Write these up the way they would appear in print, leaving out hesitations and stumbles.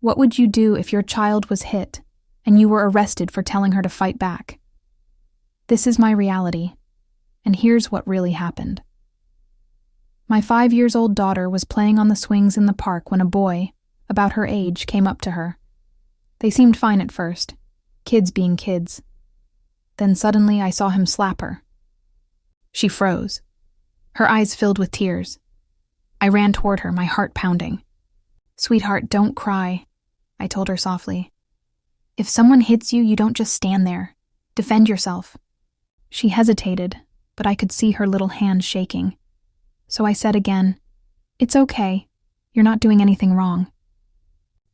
What would you do if your child was hit and you were arrested for telling her to fight back? This is my reality, and here's what really happened. My 5-year-old daughter was playing on the swings in the park when a boy, about her age, came up to her. They seemed fine at first, kids being kids. Then suddenly I saw him slap her. She froze. Her eyes filled with tears. I ran toward her, my heart pounding. "Sweetheart, don't cry," I told her softly. "If someone hits you, you don't just stand there. Defend yourself." She hesitated, but I could see her little hand shaking. So I said again, "It's okay. You're not doing anything wrong."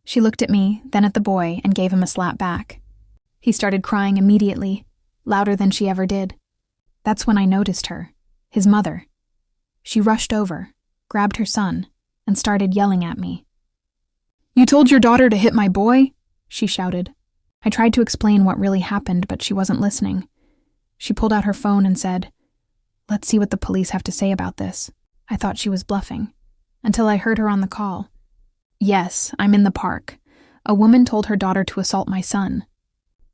She looked at me, then at the boy, and gave him a slap back. He started crying immediately, louder than she ever did. That's when I noticed her, his mother. She rushed over, grabbed her son, and started yelling at me. "You told your daughter to hit my boy?" she shouted. I tried to explain what really happened, but she wasn't listening. She pulled out her phone and said, "Let's see what the police have to say about this." I thought she was bluffing, until I heard her on the call. "Yes, I'm in the park. A woman told her daughter to assault my son."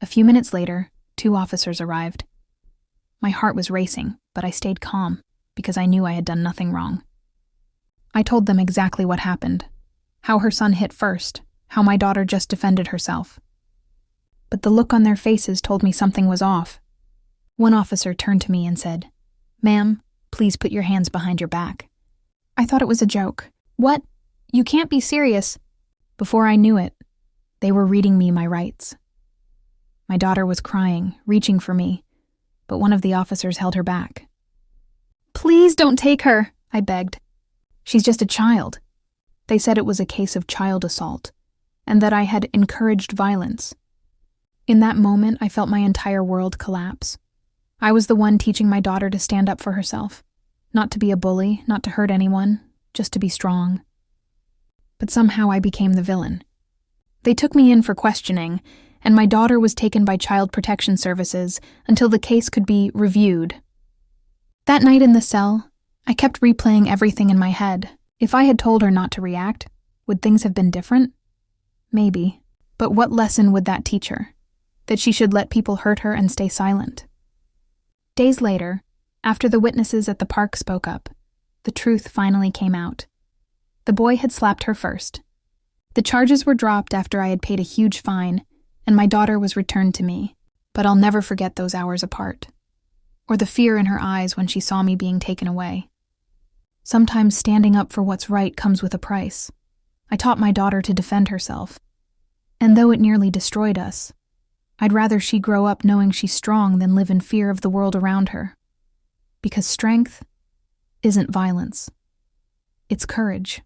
A few minutes later, 2 officers arrived. My heart was racing, but I stayed calm, because I knew I had done nothing wrong. I told them exactly what happened, how her son hit first, how my daughter just defended herself. But the look on their faces told me something was off. One officer turned to me and said, "Ma'am, please put your hands behind your back." I thought it was a joke. "What? You can't be serious." Before I knew it, they were reading me my rights. My daughter was crying, reaching for me, but one of the officers held her back. "Please don't take her," I begged. "She's just a child." They said it was a case of child assault, and that I had encouraged violence. In that moment, I felt my entire world collapse. I was the one teaching my daughter to stand up for herself, not to be a bully, not to hurt anyone, just to be strong. But somehow I became the villain. They took me in for questioning, and my daughter was taken by Child Protection Services until the case could be reviewed. That night in the cell, I kept replaying everything in my head. If I had told her not to react, would things have been different? Maybe. But what lesson would that teach her? That she should let people hurt her and stay silent? Days later, after the witnesses at the park spoke up, the truth finally came out. The boy had slapped her first. The charges were dropped after I had paid a huge fine, and my daughter was returned to me. But I'll never forget those hours apart, or the fear in her eyes when she saw me being taken away. Sometimes standing up for what's right comes with a price. I taught my daughter to defend herself, and though it nearly destroyed us, I'd rather she grow up knowing she's strong than live in fear of the world around her. Because strength isn't violence. It's courage.